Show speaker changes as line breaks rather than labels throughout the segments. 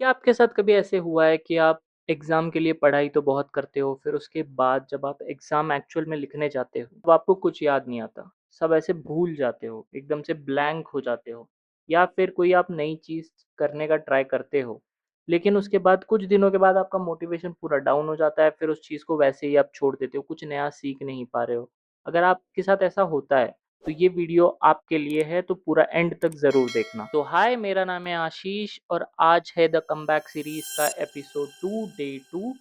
क्या आपके साथ कभी ऐसे हुआ है कि आप एग्ज़ाम के लिए पढ़ाई तो बहुत करते हो, फिर उसके बाद जब आप एग्ज़ाम एक्चुअल में लिखने जाते हो, तो आपको कुछ याद नहीं आता। सब ऐसे भूल जाते हो, एकदम से ब्लैंक हो जाते हो या फिर कोई आप नई चीज़ करने का ट्राई करते हो, लेकिन उसके बाद कुछ दिनों के बाद आपका मोटिवेशन पूरा डाउन हो जाता है, फिर उस चीज़ को वैसे ही आप छोड़ देते हो, कुछ नया सीख नहीं पा रहे हो। अगर आपके साथ ऐसा होता है, तो ये वीडियो आपके लिए है, तो पूरा एंड तक ज़रूर देखना। तो हाय, मेरा नाम है आशीष और आज है द कमबैक सीरीज़ का एपिसोड 2 डे 2।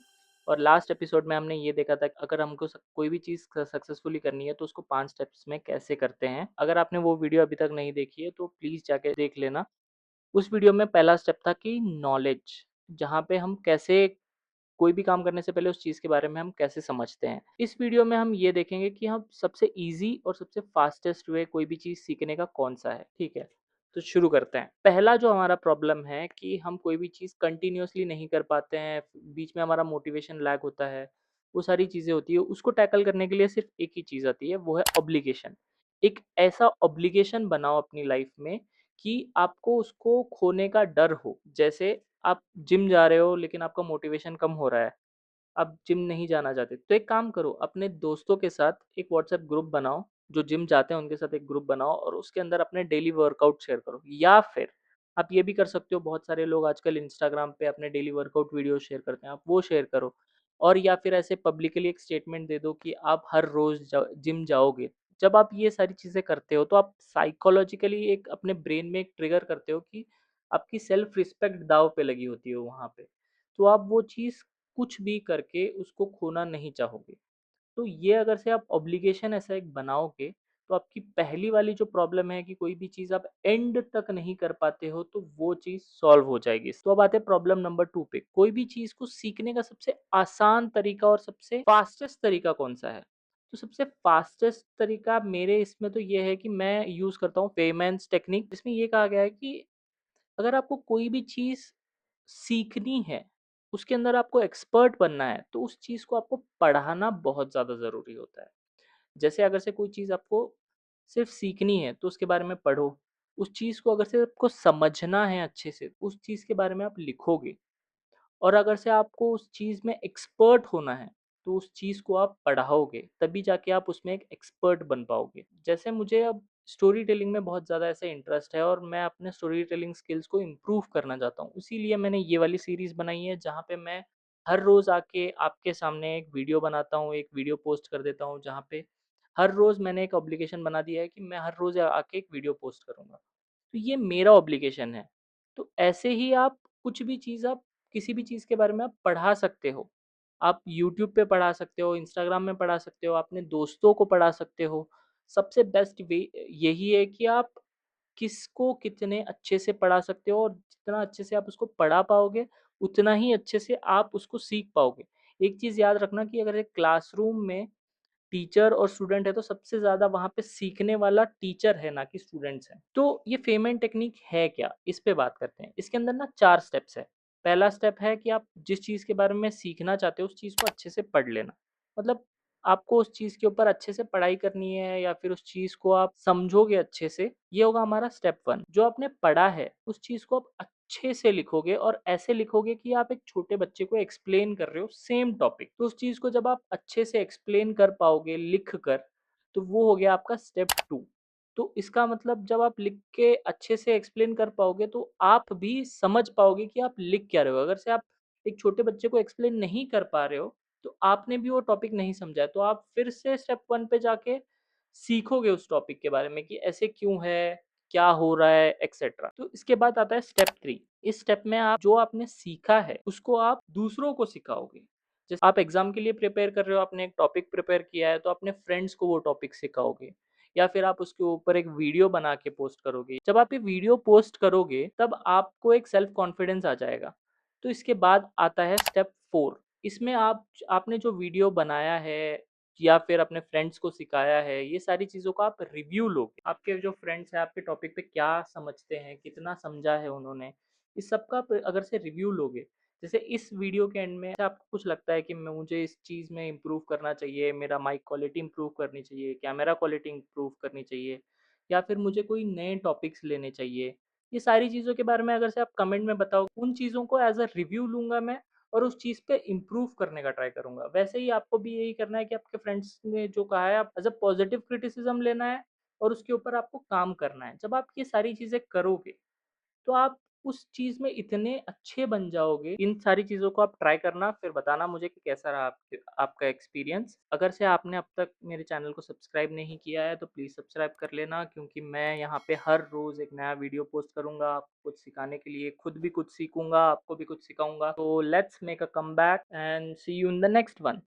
और लास्ट एपिसोड में हमने ये देखा था कि अगर हमको कोई भी चीज़ सक्सेसफुली करनी है तो उसको 5 स्टेप्स में कैसे करते हैं। अगर आपने वो वीडियो अभी तक नहीं देखी है तो प्लीज़ जाके देख लेना। उस वीडियो में पहला स्टेप था कि नॉलेज, जहाँ पे हम कैसे कोई भी काम करने से पहले उस चीज़ के बारे में हम कैसे समझते हैं। इस वीडियो में हम ये देखेंगे कि हम सबसे ईज़ी और सबसे फ़ास्टेस्ट वे कोई भी चीज़ सीखने का कौन-सा है, ठीक है? तो शुरू करते हैं। पहला जो हमारा प्रॉब्लम है कि हम कोई भी चीज़ कंटिन्यूअसली नहीं कर पाते हैं, बीच में हमारा मोटिवेशन लैग होता है, वो सारी चीज़ें होती हैं। उसको टैकल करने के लिए सिर्फ़ एक ही चीज़ आती है, वो है ऑब्लिगेशन। एक ऐसा ऑब्लिगेशन बनाओ अपनी लाइफ़ में कि आपको उसको खोने का डर हो। जैसे आप जिम जा रहे हो लेकिन आपका मोटिवेशन कम हो रहा है, आप जिम नहीं जाना चाहते, तो एक काम करो, अपने दोस्तों के साथ एक व्हाट्सएप ग्रुप बनाओ, जो जिम जाते हैं उनके साथ एक ग्रुप बनाओ और उसके अंदर अपने डेली वर्कआउट शेयर करो। या फिर आप ये भी कर सकते हो, बहुत सारे लोग आजकल इंस्टाग्राम पे अपने डेली वर्कआउट वीडियो शेयर करते हैं, आप वो शेयर करो। और या फिर ऐसे पब्लिकली एक स्टेटमेंट दे दो कि आप हर रोज़ जिम जाओगे। जब आप ये सारी चीज़ें करते हो तो आप साइकोलॉजिकली एक अपने ब्रेन में एक ट्रिगर करते हो कि आपकी सेल्फ रिस्पेक्ट दाँव पे लगी होती है वहाँ पे। तो आप वो चीज़ कुछ भी करके उसको खोना नहीं चाहोगे। तो ये अगर से आप ऑब्लिगेशन ऐसा एक बनाओगे, तो आपकी पहली वाली जो प्रॉब्लम है कि कोई भी चीज़ आप एंड तक नहीं कर पाते हो, तो वो चीज़ सॉल्व हो जाएगी। तो अब आते हैं प्रॉब्लम नंबर 2 पे। कोई भी चीज़ को सीखने का सबसे आसान तरीका और सबसे फ़ास्टेस्ट तरीका कौन-सा है? तो सबसे फ़ास्टेस्ट तरीका मेरे इसमें तो ये है कि मैं यूज़ करता हूँ पेमेंट्स टेक्निक, जिसमें ये कहा गया है कि अगर आपको कोई भी चीज़ सीखनी है, उसके अंदर आपको एक्सपर्ट बनना है, तो उस चीज़ को आपको पढ़ाना बहुत ज़्यादा ज़रूरी होता है। जैसे अगर से कोई चीज़ आपको सिर्फ़ सीखनी है, तो उसके बारे में पढ़ो। उस चीज़ को अगर से आपको समझना है अच्छे से, उस चीज़ के बारे में आप लिखोगे। और अगर से आपको उस चीज़ में एक्सपर्ट होना है, तो उस चीज़ को आप पढ़ाओगे, तभी जाके आप उसमें एक एक्सपर्ट बन पाओगे। जैसे मुझे अब स्टोरी टेलिंग में बहुत ज़्यादा ऐसे इंटरेस्ट है और मैं अपने स्टोरी टेलिंग स्किल्स को इम्प्रूव करना चाहता हूँ। इसीलिए मैंने ये वाली सीरीज़ बनाई है, जहाँ पे मैं हर रोज़ आके आपके सामने एक वीडियो बनाता हूँ, एक वीडियो पोस्ट कर देता हूँ, जहाँ पे हर रोज़ मैंने एक ऑब्लिगेशन बना दिया है कि मैं हर रोज़ आके एक वीडियो पोस्ट करूँगा। तो ये मेरा ऑब्लिगेशन है। तो ऐसे ही आप कुछ भी चीज़ आप किसी भी चीज़ के बारे में आप पढ़ा सकते हो। आप यूट्यूब पे पढ़ा सकते हो, इंस्टाग्राम में पढ़ा सकते हो, अपने दोस्तों को पढ़ा सकते हो। सबसे बेस्ट वे यही है कि आप किसको कितने अच्छे से पढ़ा सकते हो और जितना अच्छे से आप उसको पढ़ा पाओगे, उतना ही अच्छे से आप उसको सीख पाओगे। एक चीज़ याद रखना कि अगर एक क्लासरूम में टीचर और स्टूडेंट है तो सबसे ज़्यादा वहाँ पे सीखने वाला टीचर है, ना कि स्टूडेंट्स हैं। तो ये फेमेंट टेक्निक है क्या? इस पे बात करते हैं। इसके अंदर ना 4 स्टेप्स है। पहला स्टेप है कि आप जिस चीज़ के बारे में सीखना चाहते हो उस चीज़ को अच्छे से पढ़ लेना। मतलब आपको उस चीज़ के ऊपर अच्छे से पढ़ाई करनी है या फिर उस चीज़ को आप समझोगे अच्छे से, ये होगा हमारा स्टेप 1। जो आपने पढ़ा है उस चीज़ को आप अच्छे से लिखोगे और ऐसे लिखोगे कि आप एक छोटे बच्चे को एक्सप्लेन कर रहे हो सेम टॉपिक। तो उस चीज़ को जब आप अच्छे से एक्सप्लेन कर पाओगे लिख कर, तो वो हो गया आपका स्टेप 2। तो इसका मतलब जब आप लिख के अच्छे से एक्सप्लेन कर पाओगे तो आप भी समझ पाओगे कि आप लिख क्या रहे हो। अगर से आप एक छोटे बच्चे को एक्सप्लेन नहीं कर पा रहे हो, तो आपने भी वो टॉपिक नहीं समझा है। तो आप फिर से स्टेप 1 पे जाके सीखोगे उस टॉपिक के बारे में कि ऐसे क्यों है, क्या हो रहा है, एक्सेट्रा। तो इसके बाद आता है स्टेप 3। इस स्टेप में आप जो आपने सीखा है, उसको आप दूसरों को सिखाओगे। जैसे आप एग्ज़ाम के लिए प्रिपेयर कर रहे हो, आपने एक टॉपिक प्रिपेयर किया है, तो अपने फ्रेंड्स को वो टॉपिक सिखाओगे या फिर आप उसके ऊपर एक वीडियो बना के पोस्ट करोगे। जब आप ये वीडियो पोस्ट करोगे, तब आपको एक सेल्फ कॉन्फिडेंस आ जाएगा। तो इसके बाद आता है स्टेप 4। इसमें आपने जो वीडियो बनाया है या फिर अपने फ्रेंड्स को सिखाया है, ये सारी चीज़ों का आप रिव्यू लोगे। आपके जो फ्रेंड्स हैं आपके टॉपिक पे क्या समझते हैं, कितना समझा है उन्होंने, इस सब का आप अगर से रिव्यू लोगे, जैसे इस वीडियो के एंड में आपको कुछ लगता है कि मैं मुझे इस चीज़ में इम्प्रूव करना चाहिए, मेरा माइक क्वालिटी इम्प्रूव करनी चाहिए, कैमरा क्वालिटी इम्प्रूव करनी चाहिए या फिर मुझे कोई नए टॉपिक्स लेने चाहिए, ये सारी चीज़ों के बारे में अगर से आप कमेंट में बताओ, उन चीज़ों को एज़ अ रिव्यू लूँगा मैं और उस चीज़ पे इम्प्रूव करने का ट्राई करूँगा। वैसे ही आपको भी यही करना है कि आपके फ्रेंड्स ने जो कहा है आप एज़ अ पॉज़िटिव क्रिटिसिज़्म लेना है और उसके ऊपर आपको काम करना है। जब आप ये सारी चीज़ें करोगे तो आप उस चीज़ में इतने अच्छे बन जाओगे, इन सारी चीज़ों को आप ट्राई करना, फिर बताना मुझे कि कैसा रहा आपका एक्सपीरियंस। अगर से आपने अब तक मेरे चैनल को सब्सक्राइब नहीं किया है, तो प्लीज़ सब्सक्राइब कर लेना क्योंकि मैं यहाँ पे हर रोज़ एक नया वीडियो पोस्ट करूँगा, आपको कुछ सिखाने के लिए, खुद भी कुछ सीखूँगा, आपको भी कुछ सिखाऊँगा। तो let's make a comeback and see you in the next one.